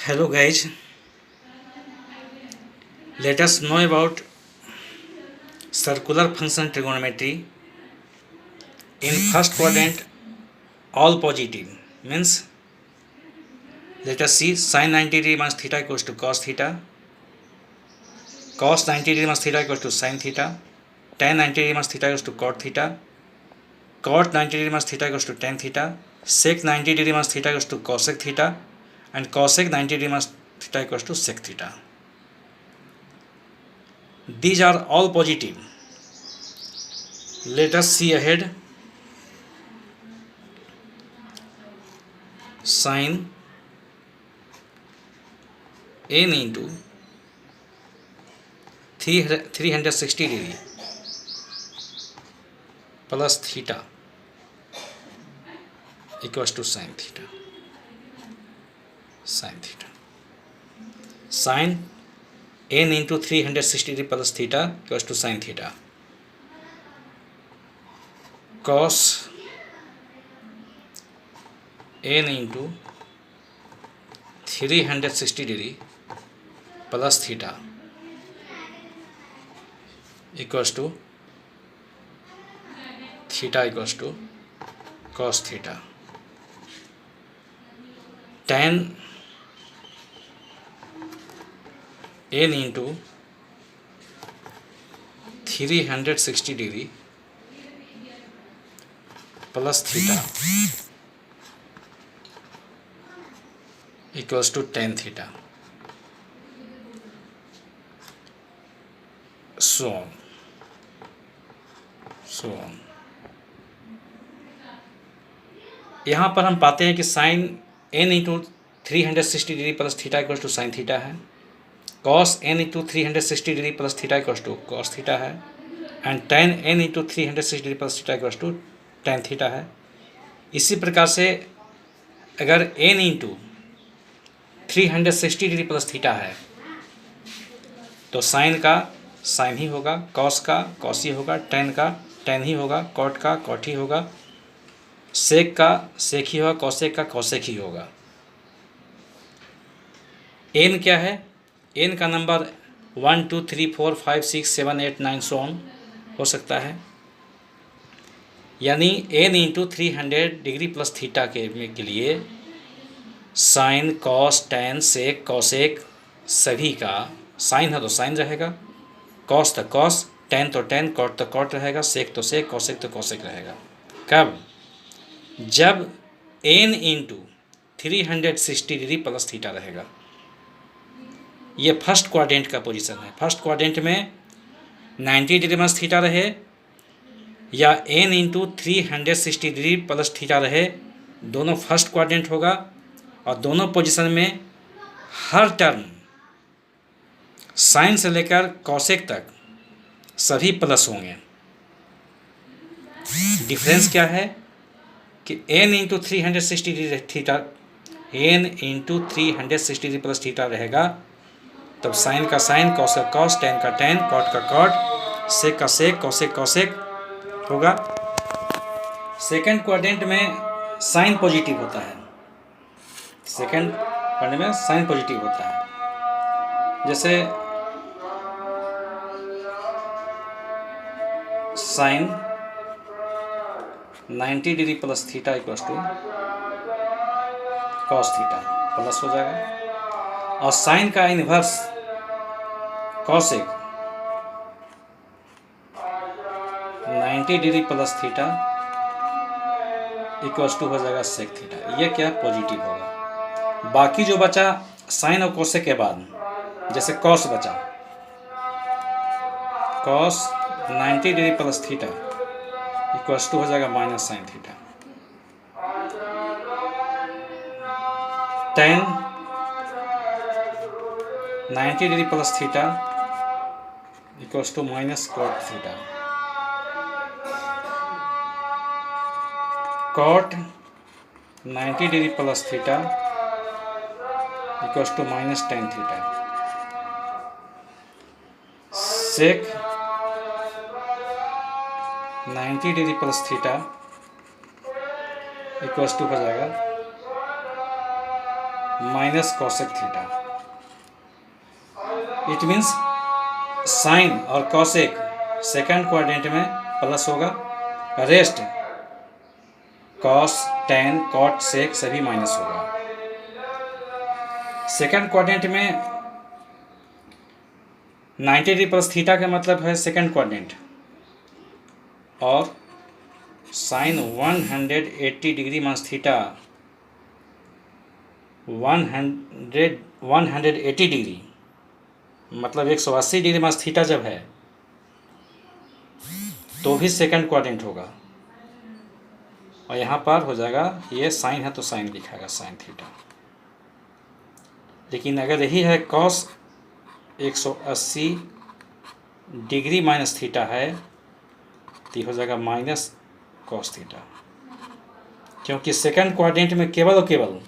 Hello guys, let us know about circular function trigonometry. In first quadrant, all positive means let us see sin 90 degree minus theta equals to cos theta, cos 90 degree minus theta equals to sin theta, tan 90 degree minus theta equals to cot theta, cot 90 degree minus theta equals to tan theta, sec 90 degree minus theta equals to cosec theta, and cosec 90 degree minus theta equals to sec theta. These are all positive. Let us see ahead. Sin n into 360 degree plus theta equals to sin theta. Sin n into 360 degree plus theta equals to sin theta. Cos n into 360 degree plus theta equals to theta equals to cos theta. Tan n into 360 degree plus theta equals to tan theta. So on. यहाँ पर हम पाते हैं कि sine n into 360 degree plus theta equals to sine theta है, cos n into 360 degree plus theta equals to cos theta है, and tan n into 360 degree plus theta equals to tan theta है. इसी प्रकार से अगर n into 360 degree plus theta है तो sign का साइन ही होगा, कॉस का कॉस ही होगा, टेन का टेन ही होगा, कॉट का कॉट ही होगा, सेक का सेक ही होगा, कॉसेक का कॉसेक ही होगा. एन क्या है? एन का नंबर 1 2 3 4 5 6 7 8 9 सो ऑन हो सकता है. यानी N into 300 degree plus theta के लिए sine cos tan sec cosec सभी का साइन है तो साइन रहेगा, कॉस तो कॉस, टेन तो टेन, कॉट तो कॉट रहेगा, सेक तो सेक, कॉसेक तो कॉसेक रहेगा. कब? जब N into 360 degree plus theta रहेगा. ये फर्स्ट क्वाड्रेंट का पोजीशन है. फर्स्ट क्वाड्रेंट में 90 डिग्री प्लस थीटा रहे या N into 360 degree plus theta रहे, दोनों फर्स्ट क्वाड्रेंट होगा और दोनों पोजीशन में हर टर्म साइन से लेकर कॉसेक तक सभी प्लस होंगे. डिफरेंस क्या है कि n into 360 degree theta, n into 360 degree plus theta रहेगा तब साइन का साइन, कॉस का कॉस, टेन का टेन, कॉट का कॉट, सेक का सेक, कॉसेक कॉसेक होगा. सेकंड क्वाड्रेंट में साइन पॉजिटिव होता है. सेकंड क्वाड्रेंट में साइन पॉजिटिव होता है. जैसे sine 90 degree plus theta equals to cos theta plus हो जाएगा, और साइन का inverse cosec 90 degree plus theta equals to हो जाएगा सेक थीटा. ये क्या पॉजिटिव होगा. बाकी जो बचा साइन और कोसेक के बाद, जैसे कॉस बचा, cos 90 degree plus theta equals to हो जाएगा minus sine theta. Tan 90 degree plus theta equals to minus cot theta. Cot 90 degree plus theta equals to minus tan theta. Sec 90 degree plus theta equals to हो जाएगा minus cosec theta. It means sine और cosec second quadrant में plus होगा, rest cos tan cot sec सभी minus होगा। Second quadrant में 90 degree plus theta का मतलब है सेकंड क्वाड्रेंट, और sine 180 degree minus theta 180 degree मतलब 180 डिग्री माइनस थीटा जब है तो भी सेकंड क्वाड्रेंट होगा, और यहाँ पर हो जाएगा, ये साइन है तो साइन लिखाएगा साइन थीटा। लेकिन अगर यही है कॉस 180 डिग्री माइनस थीटा है तो ये हो जाएगा माइनस कॉस थीटा, क्योंकि सेकंड क्वाड्रेंट में केवल और केवल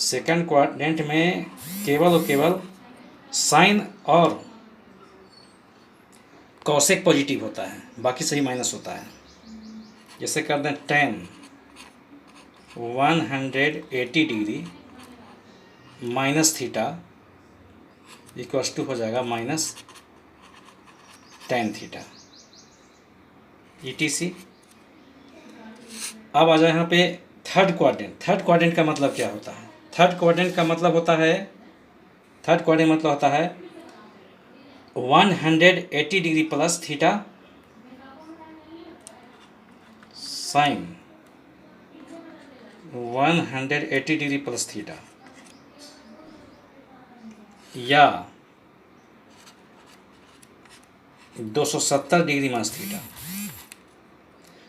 सेकंड क्वाड्रेंट में केवल और केवल साइन और कॉसेक पॉजिटिव होता है, बाकी सही माइनस होता है। जैसे कर दें tan 180 degree minus theta equals to हो जाएगा माइनस टेन थीटा ETC। अब आ जाए यहाँ पे थर्ड क्वाड्रेंट। थर्ड क्वाड्रेंट का मतलब क्या होता है? थर्ड क्वाड्रेंट का मतलब होता है 180 degree plus theta sine 180 degree plus theta, या 270 degree minus theta.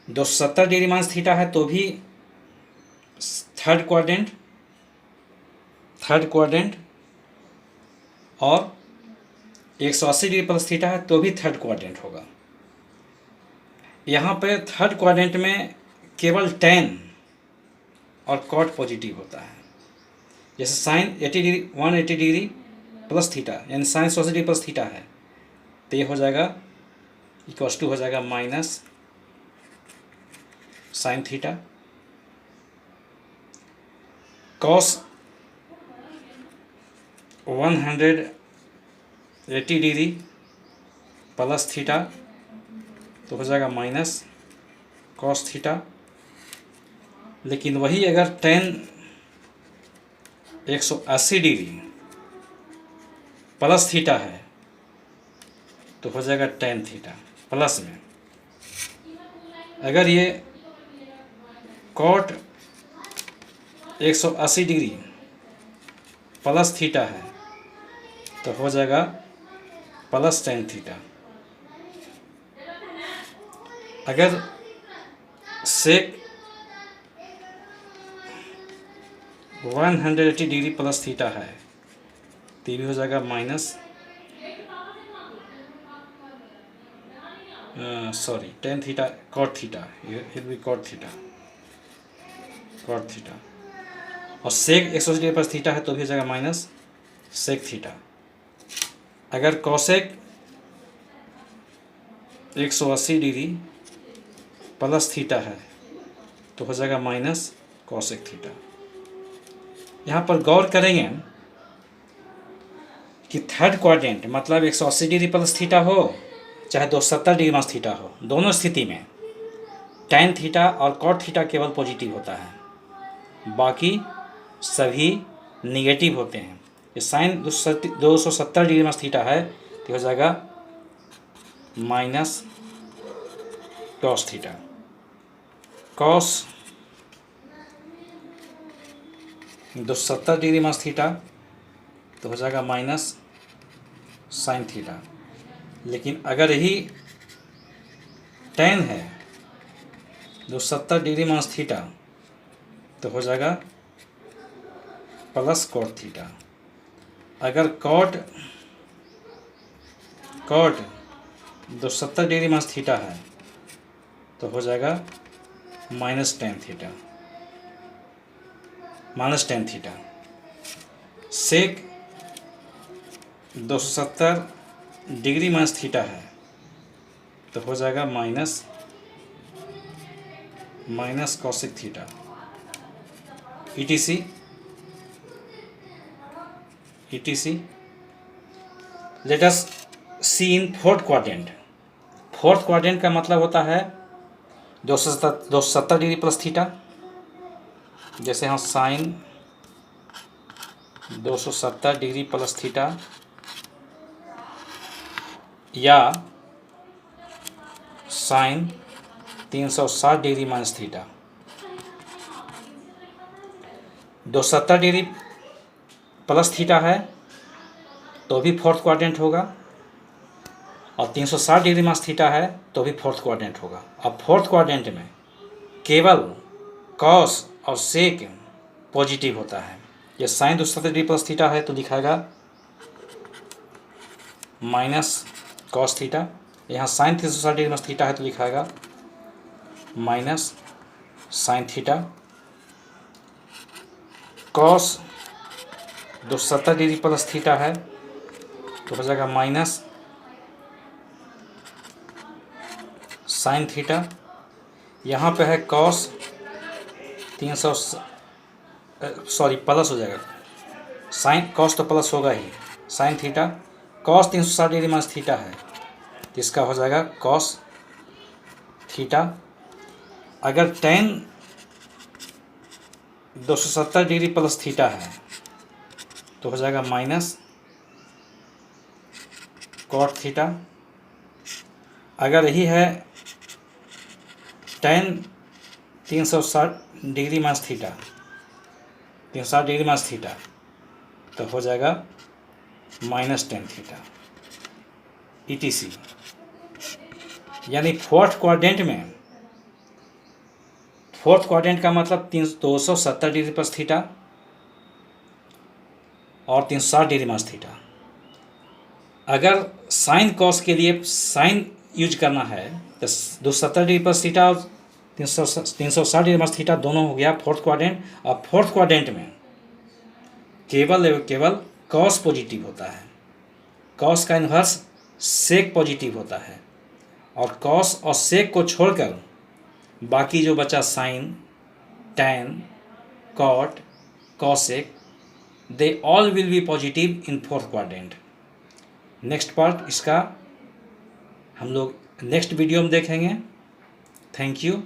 270 degree minus theta है तो भी थर्ड क्वाड्रेंट, और 180 डिग्री प्लस थीटा है तो भी थर्ड क्वाड्रेंट होगा। यहाँ पे थर्ड क्वाड्रेंट में केवल टेन और कॉट पॉजिटिव होता है। जैसे साइन 180 डिग्री प्लस थीटा यानी साइन 180 डिग्री प्लस थीटा है तो ये हो जाएगा इक्वल्स टू हो जाएगा minus sine theta. Cos 180 degree plus theta तो हो जाएगा माइनस कॉस थीटा। लेकिन वही अगर टेन 180 डिग्री प्लस थीटा है तो हो जाएगा टेन थीटा प्लस में। अगर ये कॉट 180 डिग्री प्लस थीटा है तो हो जाएगा प्लस टेन थीटा। अगर सेक 180 डिग्री प्लस थीटा है तो ये भी हो जाएगा minus tan theta cot theta, ये भी कॉट थीटा और सेक 180 डिग्री प्लस थीटा है तो भी हो जाएगा माइनस सेक थीटा। अगर कॉसेक 180 डिग्री प्लस थीटा है तो हो जाएगा माइनस कॉसेक थीटा। यहाँ पर गौर करेंगे कि थर्ड क्वाड्रेंट मतलब 180 डिग्री प्लस थीटा हो चाहे 270 डिग्री माइनस थीटा हो, दोनों स्थिति में टेन थीटा और कॉट थीटा केवल पॉजिटिव होता है, बाकी सभी निगेटिव होते हैं। ये साइन 270 डिग्री माइनस थीटा है तो हो जाएगा minus cos theta. Cos 270 degree minus theta तो हो जाएगा माइनस साइन थीटा। लेकिन अगर यही टेन है 270 डिग्री माइनस थीटा तो हो जाएगा प्लस कॉट थीटा। अगर कॉट 270 डिग्री माइनस थीटा है तो हो जाएगा माइनस टेन थीटा। सेक 270 डिग्री माइनस थीटा है तो हो जाएगा minus cosec theta ETC। etc. Let us see in fourth quadrant. Fourth quadrant का मतलब होता है 270 डिग्री प्लस थीटा। जैसे हम साइन 270 डिग्री प्लस थीटा या sine 360 degree minus theta. 270 degree plus theta है तो भी फोर्थ क्वाड्रेंट होगा, और 360 डिग्री माइनस थीटा है तो भी फोर्थ क्वाड्रेंट होगा। अब फोर्थ क्वाड्रेंट में केवल कॉस और सेक पॉजिटिव होता है। ये साइन 270 डिग्री प्लस थीटा है तो दिखाएगा माइनस कॉस थीटा, यहाँ साइन 360 डिग्री माइनस थीटा है तो लिखाएगा minus sine theta. Cos 270 degree plus theta है तो हो जाएगा माइनस साइन थीटा। यहाँ पे है कॉस 300 सॉरी प्लस हो जाएगा, साइन कॉस तो प्लस होगा ही, sine theta cos 360 degree minus theta है तो इसका हो जाएगा कॉस थीटा। अगर टेन 270 डिग्री प्लस थीटा है तो हो जाएगा माइनस कॉट थीटा। अगर यही है ten 360 degree minus theta 360 degree minus theta तो हो जाएगा माइनस टेन थीटा etc. यानी फोर्थ क्वाड्रेंट का मतलब 270 डिग्री प्लस थीटा और 360 डिग्री माइनस थीटा। अगर साइन कॉस के लिए साइन यूज करना है तो 270 डिग्री प्लस थीटा और 360 डिग्री माइनस थीटा दोनों हो गया फोर्थ क्वाड्रेंट। और फोर्थ क्वाड्रेंट में केवल कॉस पॉजिटिव होता है, कॉस का इन्वर्स सेक पॉजिटिव होता है, और कॉस और सेक को छोड़कर बाकी जो बचा sine tan cot cosec they all will be positive in fourth quadrant. Next part इसका हम लोग नेक्स्ट वीडियो में देखेंगे। Thank you.